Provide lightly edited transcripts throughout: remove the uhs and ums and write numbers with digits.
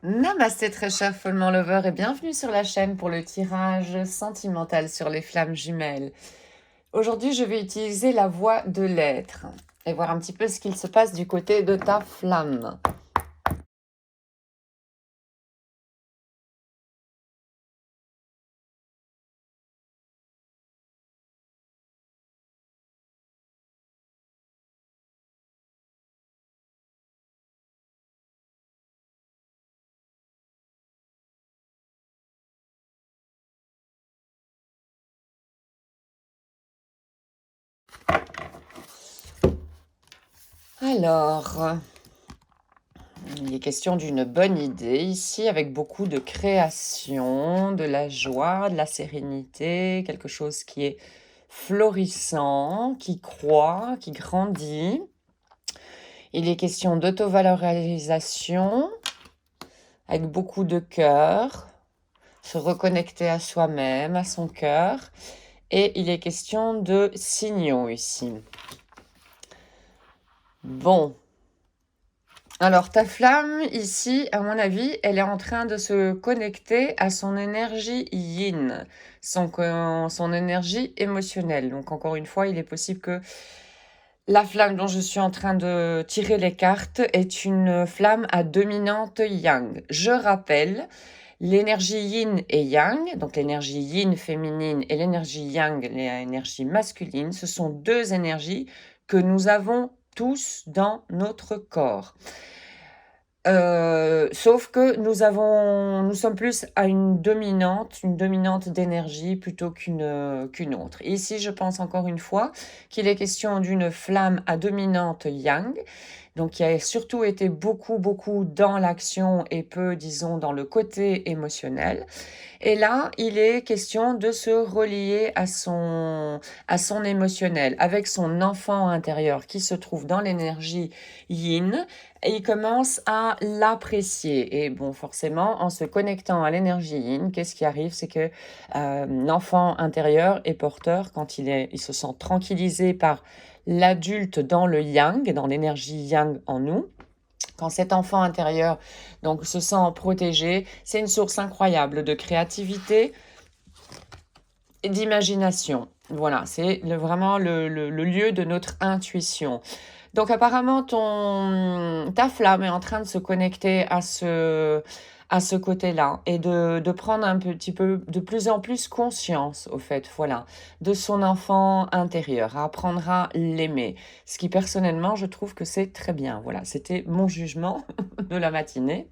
Namasté très cher follement lover et bienvenue sur la chaîne pour le tirage sentimental sur les flammes jumelles. Aujourd'hui, je vais utiliser la voix de l'être et voir un petit peu ce qu'il se passe du côté de ta flamme. Alors, il est question d'une bonne idée ici avec beaucoup de création, de la joie, de la sérénité, quelque chose qui est florissant, qui croît, qui grandit. Il est question d'autovalorisation avec beaucoup de cœur, se reconnecter à soi-même, à son cœur. Et il est question de signaux ici. Bon. Alors, ta flamme, ici, à mon avis, elle est en train de se connecter à son énergie yin, son énergie émotionnelle. Donc, encore une fois, il est possible que la flamme dont je suis en train de tirer les cartes est une flamme à dominante yang. Je rappelle, l'énergie yin et yang, donc l'énergie yin féminine et l'énergie yang, l'énergie masculine, ce sont deux énergies que nous avons tous dans notre corps. Sauf que nous sommes plus à une dominante d'énergie plutôt qu'une autre. Ici, je pense encore une fois qu'il est question d'une flamme à dominante yang, donc qui a surtout été beaucoup dans l'action et peu, disons, dans le côté émotionnel. Et là, il est question de se relier à son émotionnel, avec son enfant intérieur qui se trouve dans l'énergie yin, et il commence à l'apprécier. Et bon, forcément, en se connectant à l'énergie yin, qu'est-ce qui arrive? C'est que l'enfant intérieur est porteur quand il se sent tranquillisé par l'adulte dans le yang, dans l'énergie yang en nous. Quand cet enfant intérieur donc se sent protégé, c'est une source incroyable de créativité et d'imagination. Voilà, c'est vraiment le lieu de notre intuition. Donc apparemment, ta flamme est en train de se connecter à ce côté-là et de prendre un petit peu de plus en plus conscience, au fait, voilà, de son enfant intérieur, à apprendre à l'aimer. Ce qui, personnellement, je trouve que c'est très bien. Voilà, c'était mon jugement de la matinée.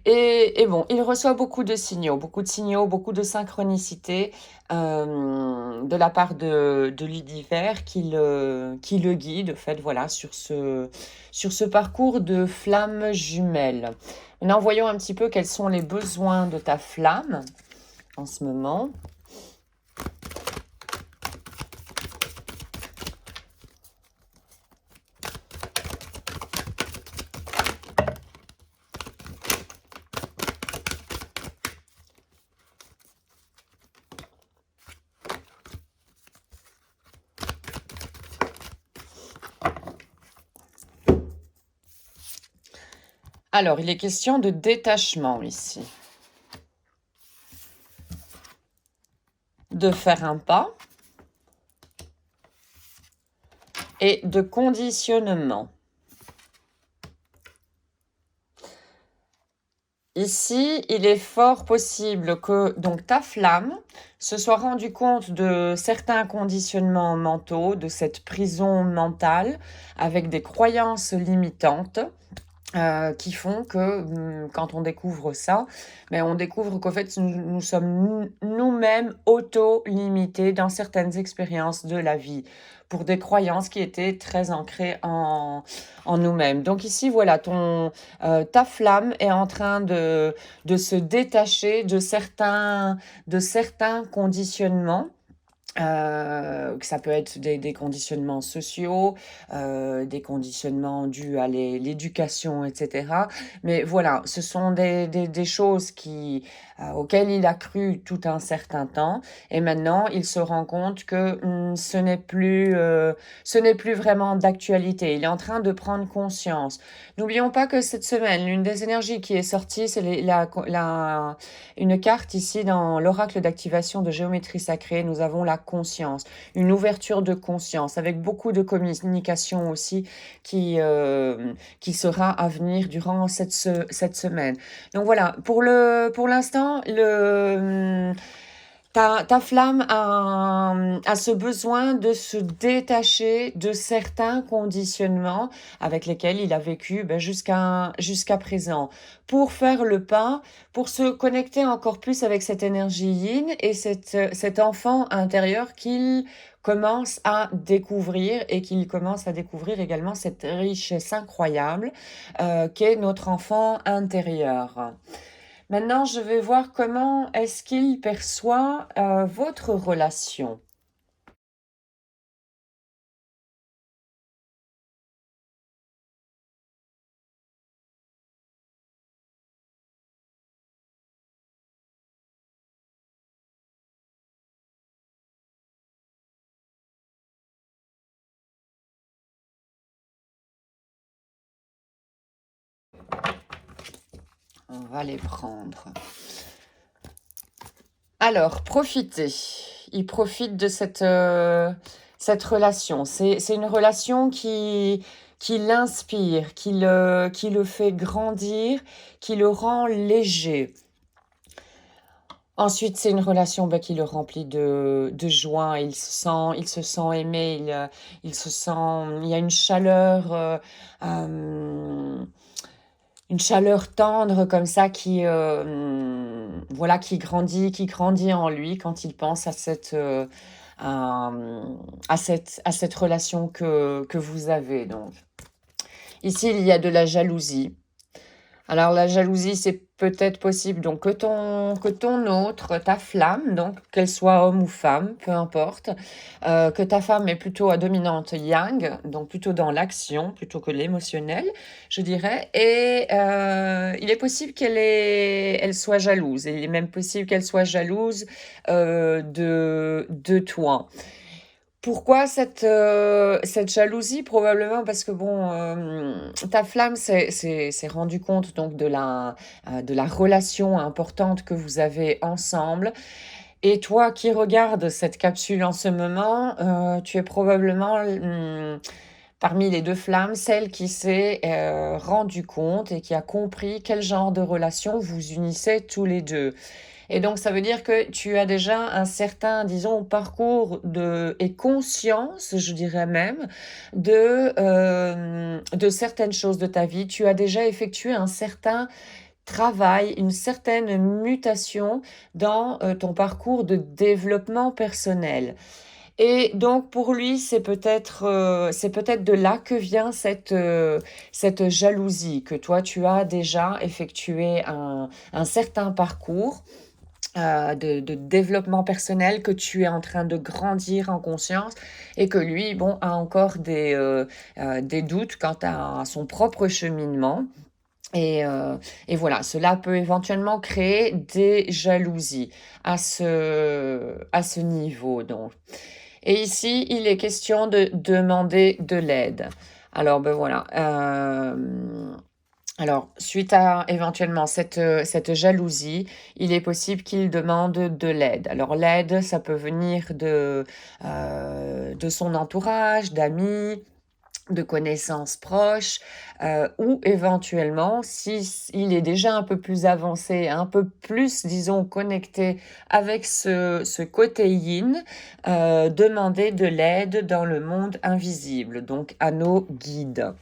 Et bon, il reçoit beaucoup de signaux, beaucoup de synchronicité de la part de l'univers qui le guide, en fait, voilà, sur ce parcours de flamme jumelle. Maintenant, voyons un petit peu quels sont les besoins de ta flamme en ce moment. Alors, il est question de détachement ici. De faire un pas et de conditionnement. Ici, il est fort possible que donc ta flamme se soit rendue compte de certains conditionnements mentaux, de cette prison mentale avec des croyances limitantes. Qui font que quand on découvre ça, ben, on découvre qu'en fait, nous sommes nous-mêmes auto-limités dans certaines expériences de la vie pour des croyances qui étaient très ancrées en nous-mêmes. Donc ici, voilà, ta flamme est en train de se détacher de certains conditionnements que ça peut être des conditionnements sociaux, des conditionnements dus à l'éducation, et cetera. Mais voilà, ce sont des choses auxquelles il a cru tout un certain temps et maintenant il se rend compte que, ce n'est plus vraiment d'actualité. Il est en train de prendre conscience. N'oublions pas que cette semaine, l'une des énergies qui est sortie, c'est une carte ici dans l'oracle d'activation de géométrie sacrée. Nous avons la conscience, une ouverture de conscience avec beaucoup de communication aussi qui sera à venir durant cette semaine. Donc voilà, pour l'instant, ta flamme a ce besoin de se détacher de certains conditionnements avec lesquels il a vécu jusqu'à présent, pour faire le pas, pour se connecter encore plus avec cette énergie yin et cet enfant intérieur qu'il commence à découvrir et qu'il commence à découvrir également cette richesse incroyable qu'est notre enfant intérieur. Maintenant, je vais voir comment est-ce qu'il perçoit votre relation. On va les prendre. Alors, profitez. Il profite de cette relation. C'est une relation qui l'inspire, qui le fait grandir, qui le rend léger. Ensuite, c'est une relation qui le remplit de joie. Il se sent aimé. Il se sent. Il y a euh, une chaleur tendre comme ça voilà, qui grandit en lui quand il pense à, à cette relation que vous avez. Donc, ici, il y a de la jalousie. Alors la jalousie, c'est peut-être possible donc que ton autre, ta flamme, donc qu'elle soit homme ou femme, peu importe, que ta femme est plutôt à dominante yang, donc plutôt dans l'action plutôt que l'émotionnel, je dirais. Et il est possible elle soit jalouse. Et il est même possible qu'elle soit jalouse de toi. Pourquoi cette jalousie? Probablement parce que bon, ta flamme s'est rendu compte donc de la relation importante que vous avez ensemble. Et toi qui regardes cette capsule en ce moment, tu es probablement parmi les deux flammes, celle qui s'est rendu compte et qui a compris quel genre de relation vous unissez tous les deux. Et donc, ça veut dire que tu as déjà un certain, disons, parcours et conscience, je dirais même, de certaines choses de ta vie. Tu as déjà effectué un certain travail, une certaine mutation dans ton parcours de développement personnel. Et donc pour lui, c'est peut-être de là que vient cette jalousie, que toi tu as déjà effectué un certain parcours de développement personnel, que tu es en train de grandir en conscience et que lui, bon, a encore des doutes quant à son propre cheminement. Et voilà, cela peut éventuellement créer des jalousies à ce niveau, donc. Et ici, il est question de demander de l'aide. Alors, ben voilà. Alors, suite à éventuellement cette jalousie, il est possible qu'il demande de l'aide. Alors, l'aide, ça peut venir de son entourage, d'amis, de connaissances proches, ou éventuellement, si il est déjà un peu plus avancé, un peu plus, disons, connecté avec ce côté yin, demander de l'aide dans le monde invisible, donc à nos guides.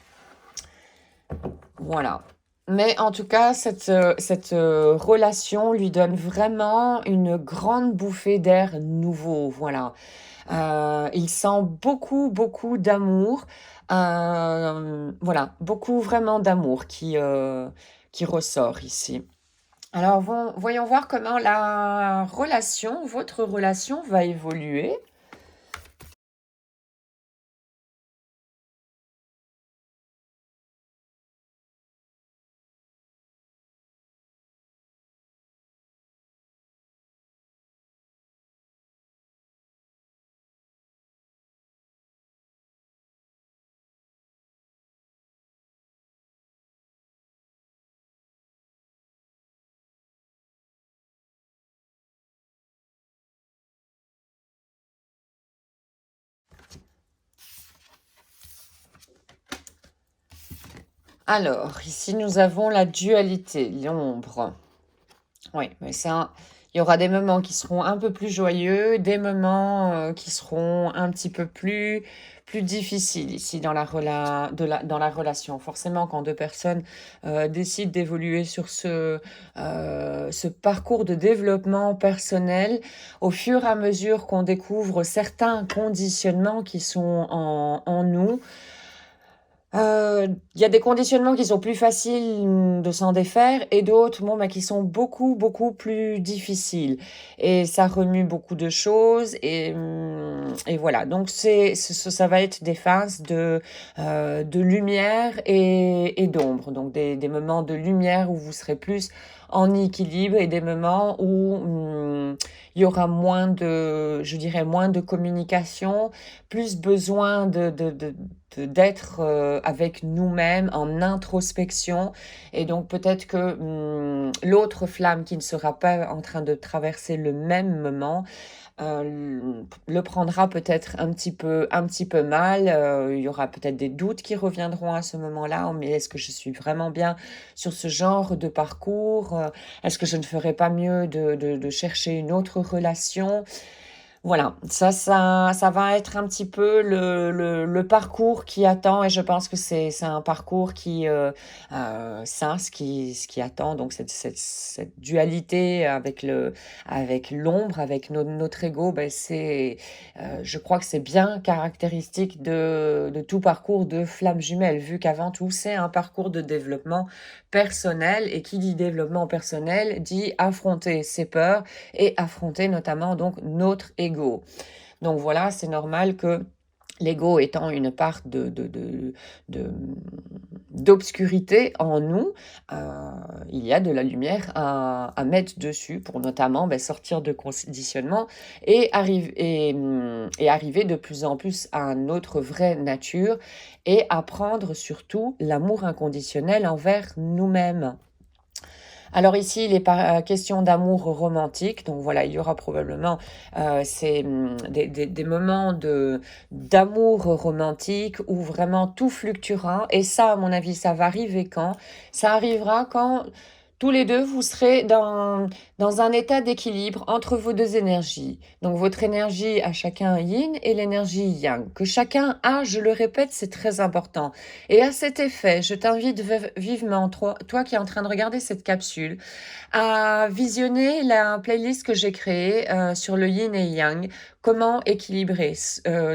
Voilà. Mais en tout cas, cette relation lui donne vraiment une grande bouffée d'air nouveau. Voilà. Il sent beaucoup, beaucoup d'amour. Voilà, beaucoup vraiment d'amour qui ressort ici. Alors, voyons voir comment votre relation va évoluer. Alors, ici, nous avons la dualité, l'ombre. Oui, mais ça, il y aura des moments qui seront un peu plus joyeux, des moments qui seront un petit peu plus difficiles ici dans dans la relation. Forcément, quand deux personnes décident d'évoluer sur ce parcours de développement personnel, au fur et à mesure qu'on découvre certains conditionnements qui sont en nous, il y a des conditionnements qui sont plus faciles, de s'en défaire et d'autres, bon, bah, qui sont beaucoup, beaucoup plus difficiles et ça remue beaucoup de choses et voilà. Donc ça va être des phases de lumière et d'ombre. Donc des moments de lumière où vous serez plus en équilibre et des moments où, il y aura moins de je dirais, moins de communication, plus besoin d'être avec nous-mêmes en introspection et donc peut-être que l'autre flamme qui ne sera pas en train de traverser le même moment le prendra peut-être un petit peu mal. Il y aura peut-être des doutes qui reviendront à ce moment-là. Mais est-ce que je suis vraiment bien sur ce genre de parcours? Est-ce que je ne ferais pas mieux de chercher une autre relation? Voilà, ça va être un petit peu le parcours qui attend et je pense que c'est un parcours qui, ça, ce qui attend, donc cette dualité avec l'ombre, avec notre ego, ben je crois que c'est bien caractéristique de tout parcours de flamme jumelle, vu qu'avant tout, c'est un parcours de développement personnel et qui dit développement personnel dit affronter ses peurs et affronter notamment donc notre ego. Donc voilà, c'est normal que l'ego étant une part de- d'obscurité en nous, il y a de la lumière à mettre dessus pour notamment sortir de conditionnement et arriver de plus en plus à notre vraie nature et apprendre surtout l'amour inconditionnel envers nous-mêmes. Alors ici, il est pas question d'amour romantique, donc voilà, il y aura probablement des moments d'amour romantique où vraiment tout fluctuera. Et ça, à mon avis, ça va arriver quand? Ça arrivera quand tous les deux, vous serez dans un état d'équilibre entre vos deux énergies. Donc votre énergie à chacun yin et l'énergie yang. Que chacun a, je le répète, c'est très important. Et à cet effet, je t'invite vivement, toi qui es en train de regarder cette capsule, à visionner la playlist que j'ai créée sur le yin et yang, comment équilibrer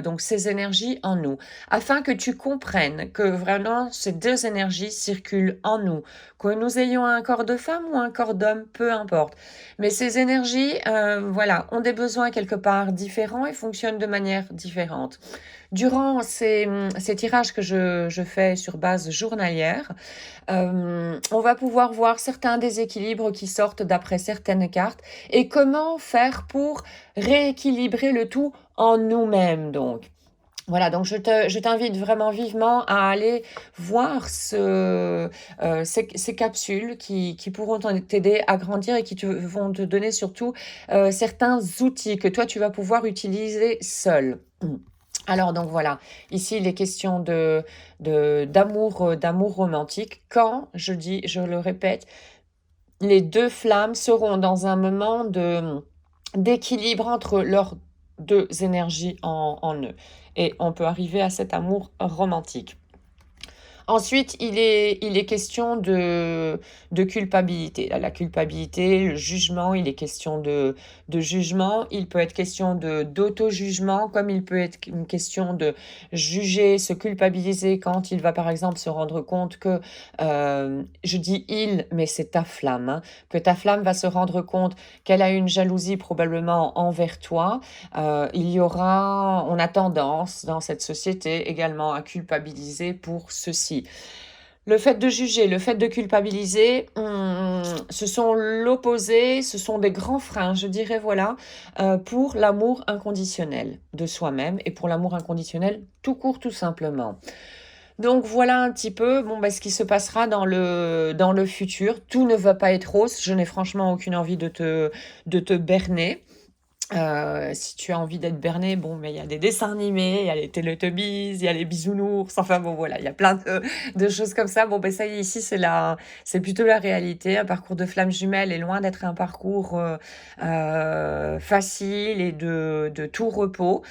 donc ces énergies en nous, afin que tu comprennes que vraiment ces deux énergies circulent en nous, que nous ayons un corps de femme ou un corps d'homme, peu importe. Mais ces énergies, voilà, ont des besoins quelque part différents et fonctionnent de manière différente. Durant ces tirages que je fais sur base journalière, on va pouvoir voir certains déséquilibres qui sortent d'après certaines cartes et comment faire pour rééquilibrer le tout en nous-mêmes donc. Voilà, donc je t'invite vraiment vivement à aller voir ces capsules qui pourront t'aider à grandir et vont te donner surtout certains outils que toi tu vas pouvoir utiliser seul. Alors donc voilà, ici il est question d'amour romantique. Quand, je dis, je le répète, les deux flammes seront dans un moment d'équilibre entre leurs deux énergies en eux. Et on peut arriver à cet amour romantique. Ensuite, il est question de culpabilité. La culpabilité, le jugement, il est question de jugement. Il peut être question d'auto-jugement, comme il peut être une question de juger, se culpabiliser quand il va par exemple se rendre compte que, je dis il, mais c'est ta flamme, hein, que ta flamme va se rendre compte qu'elle a une jalousie probablement envers toi. On a tendance dans cette société également à culpabiliser pour ceci. Le fait de juger, le fait de culpabiliser, ce sont l'opposé, ce sont des grands freins, je dirais, voilà, pour l'amour inconditionnel de soi-même et pour l'amour inconditionnel tout court, tout simplement. Donc voilà un petit peu ce qui se passera dans le futur. Tout ne va pas être rose. Je n'ai franchement aucune envie de te berner. Si tu as envie d'être berné, bon, mais il y a des dessins animés, il y a les Teletubbies, il y a les Bisounours, enfin bon, voilà, il y a plein de choses comme ça. Bon, ben ça y est, ici, c'est plutôt la réalité. Un parcours de flammes jumelles est loin d'être un parcours facile et de tout repos.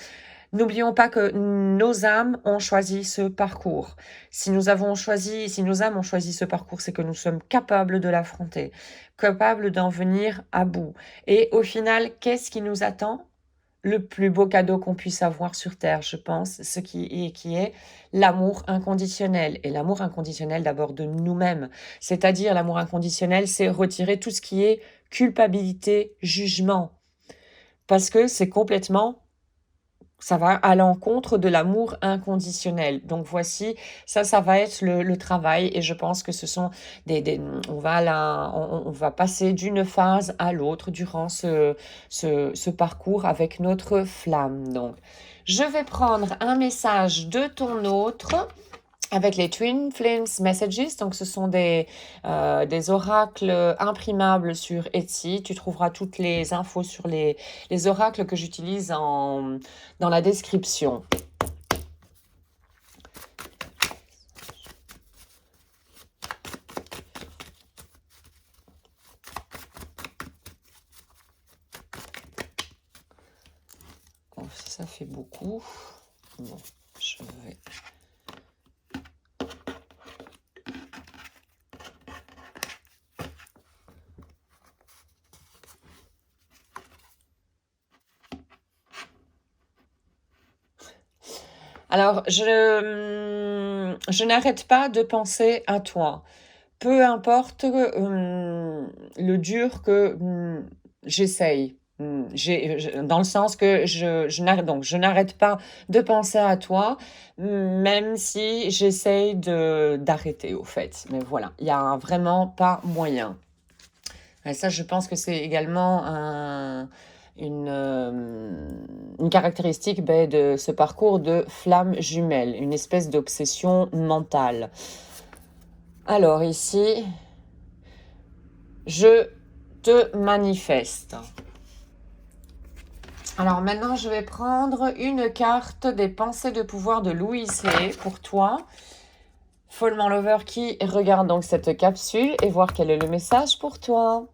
N'oublions pas que nos âmes ont choisi ce parcours. Si nos âmes ont choisi ce parcours, c'est que nous sommes capables de l'affronter, capables d'en venir à bout. Et au final, qu'est-ce qui nous attend? Le plus beau cadeau qu'on puisse avoir sur Terre, je pense, qui est l'amour inconditionnel. Et l'amour inconditionnel d'abord de nous-mêmes. C'est-à-dire l'amour inconditionnel, c'est retirer tout ce qui est culpabilité, jugement. Parce que c'est complètement ça va à l'encontre de l'amour inconditionnel. Donc voici, ça va être le travail et je pense que ce sont on va passer d'une phase à l'autre durant ce parcours avec notre flamme. Donc, je vais prendre un message de ton autre avec les Twin Flames Messages. Donc, ce sont des oracles imprimables sur Etsy. Tu trouveras toutes les infos sur les oracles que j'utilise dans la description. Oh, ça fait beaucoup. Bon, je vais... Alors, je n'arrête pas de penser à toi. Peu importe le dur que j'essaye. Dans le sens que je n'arrête pas de penser à toi, même si j'essaye d'arrêter, au fait. Mais voilà, il n'y a vraiment pas moyen. Et ça, je pense que c'est également une caractéristique de ce parcours de flamme jumelle, une espèce d'obsession mentale. Alors ici, je te manifeste. Alors maintenant, je vais prendre une carte des pensées de pouvoir de Louise Hay pour toi, follement lover, qui regarde donc cette capsule et voir quel est le message pour toi.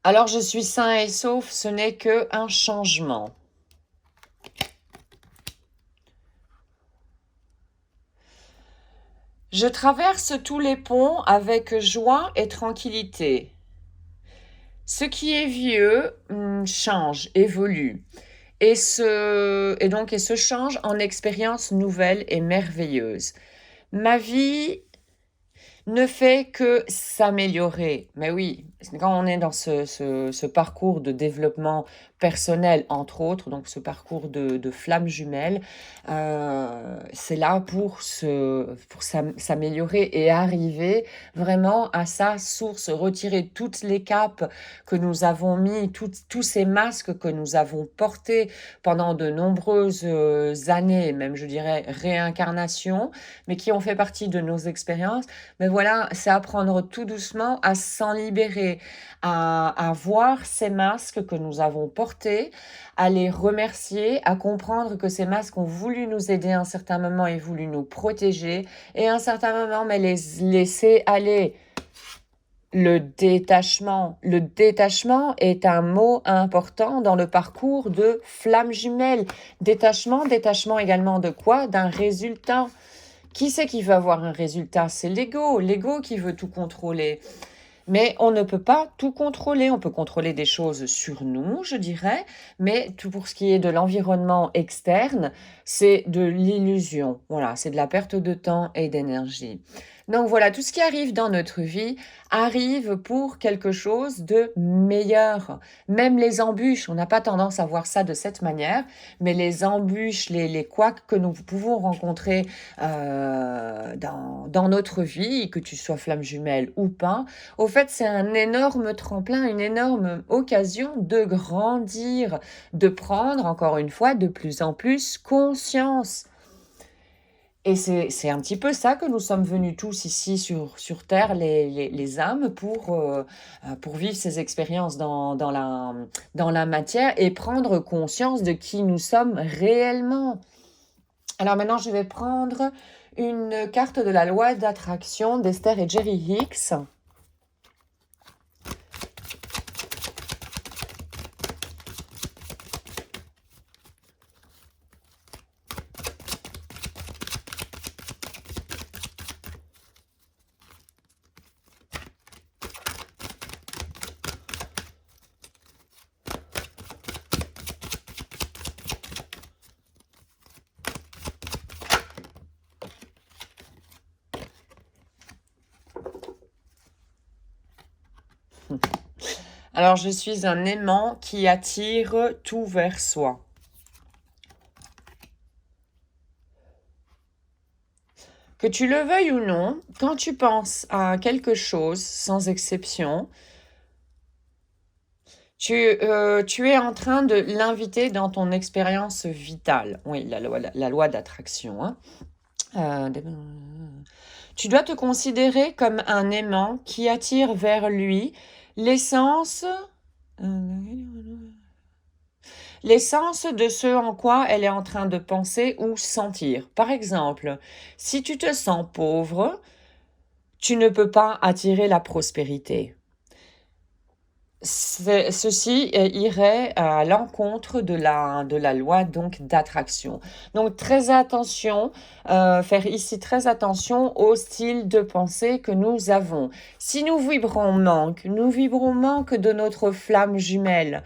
Alors je suis sain et sauf, ce n'est qu'un changement. Je traverse tous les ponts avec joie et tranquillité. Ce qui est vieux change, évolue, et se change en expériences nouvelles et merveilleuses. Ma vie ne fait que s'améliorer. Mais oui, quand on est dans ce parcours de développement personnel, entre autres, donc ce parcours de flamme jumelle, c'est là pour s'améliorer et arriver vraiment à sa source, retirer toutes les capes que nous avons mis, tous ces masques que nous avons portés pendant de nombreuses années, même je dirais réincarnations, mais qui ont fait partie de nos expériences. Mais voilà, c'est apprendre tout doucement à s'en libérer, à voir ces masques que nous avons portés, à les remercier, à comprendre que ces masques ont voulu nous aider à un certain moment et voulu nous protéger, et à un certain moment, mais les laisser aller. Le détachement. Le détachement est un mot important dans le parcours de flamme jumelle. Détachement également de quoi? D'un résultat. Qui c'est qui veut avoir un résultat? C'est l'ego qui veut tout contrôler. Mais on ne peut pas tout contrôler. On peut contrôler des choses sur nous, je dirais, mais tout pour ce qui est de l'environnement externe, c'est de l'illusion. Voilà, c'est de la perte de temps et d'énergie. Donc voilà, tout ce qui arrive dans notre vie arrive pour quelque chose de meilleur. Même les embûches, on n'a pas tendance à voir ça de cette manière, mais les embûches, les couacs que nous pouvons rencontrer dans notre vie, que tu sois flamme jumelle ou pas, au fait, c'est un énorme tremplin, une énorme occasion de grandir, de prendre, encore une fois, de plus en plus conscience. Et c'est un petit peu ça que nous sommes venus tous ici sur Terre, les âmes, pour vivre ces expériences dans la matière et prendre conscience de qui nous sommes réellement. Alors maintenant, je vais prendre une carte de la loi d'attraction d'Esther et Jerry Hicks. Alors, je suis un aimant qui attire tout vers soi. Que tu le veuilles ou non, quand tu penses à quelque chose, sans exception, tu es en train de l'inviter dans ton expérience vitale. Oui, la loi d'attraction, hein. Tu dois te considérer comme un aimant qui attire vers lui l'essence l'essence de ce en quoi elle est en train de penser ou sentir. Par exemple, si tu te sens pauvre, tu ne peux pas attirer la prospérité. Ceci irait à l'encontre de la loi donc d'attraction. Donc très attention, faire ici très attention au style de pensée que nous avons. Si nous vibrons manque de notre flamme jumelle.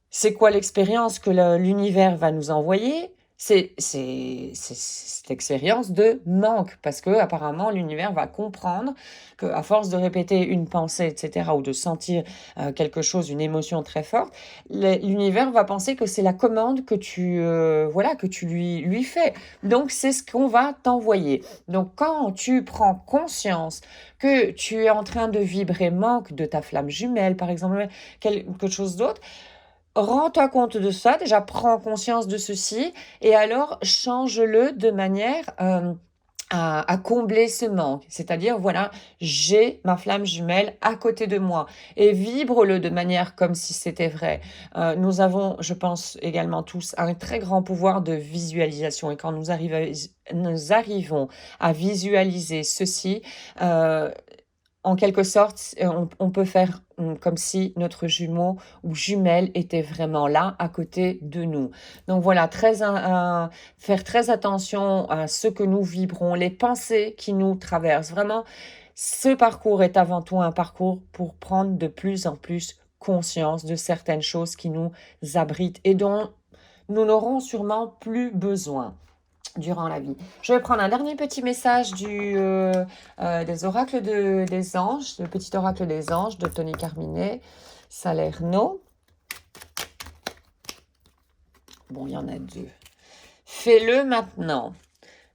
C'est quoi l'expérience que l'univers va nous envoyer? C'est cette expérience de manque, parce que apparemment l'univers va comprendre que à force de répéter une pensée, etc., ou de sentir quelque chose, une émotion très forte, l'univers va penser que c'est la commande que que tu lui fais. Donc c'est ce qu'on va t'envoyer. Donc quand tu prends conscience que tu es en train de vibrer manque de ta flamme jumelle, par exemple, quelque chose d'autre, rends-toi compte de ça, déjà prends conscience de ceci et alors change-le de manière à combler ce manque. C'est-à-dire, voilà, j'ai ma flamme jumelle à côté de moi et vibre-le de manière comme si c'était vrai. Nous avons, je pense également tous, un très grand pouvoir de visualisation et quand nous arrivons à visualiser ceci, en quelque sorte, on peut faire comme si notre jumeau ou jumelle était vraiment là, à côté de nous. Donc voilà, faire très attention à ce que nous vibrons, les pensées qui nous traversent. Vraiment, ce parcours est avant tout un parcours pour prendre de plus en plus conscience de certaines choses qui nous abritent et dont nous n'aurons sûrement plus besoin durant la vie. Je vais prendre un dernier petit message des oracles des anges, le petit oracle des anges de Tony Carmine Salerno. Bon, il y en a deux. Fais-le maintenant.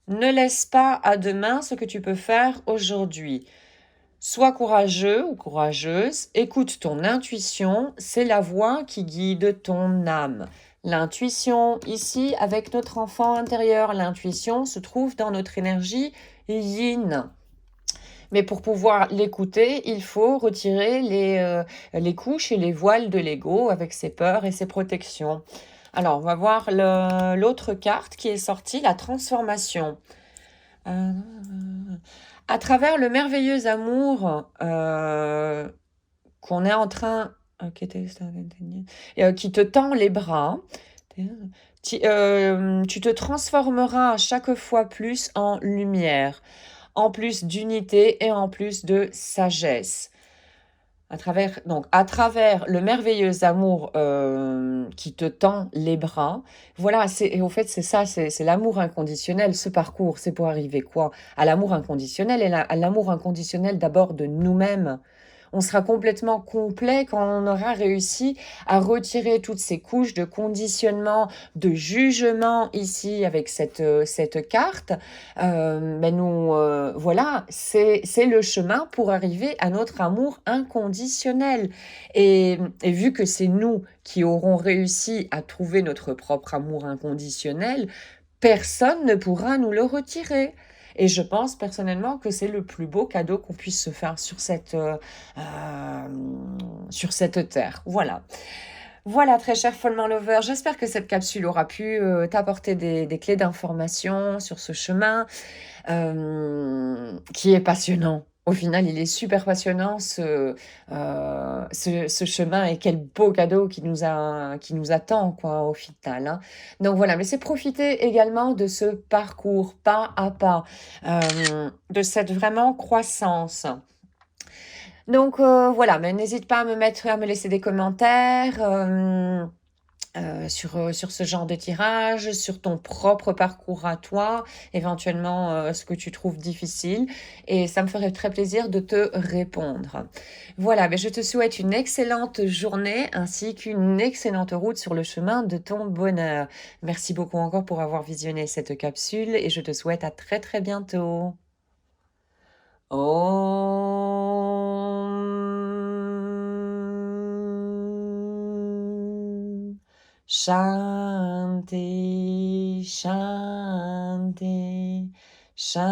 Ne laisse pas à demain ce que tu peux faire aujourd'hui. Sois courageux ou courageuse, écoute ton intuition, c'est la voix qui guide ton âme. L'intuition, ici, avec notre enfant intérieur, l'intuition se trouve dans notre énergie yin. Mais pour pouvoir l'écouter, il faut retirer les couches et les voiles de l'ego avec ses peurs et ses protections. Alors, on va voir l'autre carte qui est sortie, la transformation. À travers le merveilleux amour qu'on est en train... qui te tend les bras, tu te transformeras à chaque fois plus en lumière, en plus d'unité et en plus de sagesse. À travers le merveilleux amour qui te tend les bras, voilà, et au fait, c'est ça, c'est l'amour inconditionnel. Ce parcours, c'est pour arriver quoi? À l'amour inconditionnel, et à l'amour inconditionnel d'abord de nous-mêmes. On sera complètement complet quand on aura réussi à retirer toutes ces couches de conditionnement, de jugement ici avec cette carte. Voilà, c'est le chemin pour arriver à notre amour inconditionnel. Et vu que c'est nous qui aurons réussi à trouver notre propre amour inconditionnel, personne ne pourra nous le retirer. Et je pense personnellement que c'est le plus beau cadeau qu'on puisse se faire euh, sur cette terre. Voilà. Voilà, très cher Follement Lover, j'espère que cette capsule aura pu t'apporter des clés d'information sur ce chemin qui est passionnant. Au final, il est super passionnant ce chemin, et quel beau cadeau qui nous attend quoi au final, hein. Donc voilà, mais c'est profiter également de ce parcours pas à pas, de cette vraiment croissance. Donc voilà, mais n'hésite pas à me laisser des commentaires. Sur ce genre de tirage, sur ton propre parcours à toi, éventuellement ce que tu trouves difficile, et ça me ferait très plaisir de te répondre. Voilà, mais je te souhaite une excellente journée ainsi qu'une excellente route sur le chemin de ton bonheur. Merci beaucoup encore pour avoir visionné cette capsule, et je te souhaite à très très bientôt. Om Shanti, Shanti, Shanti.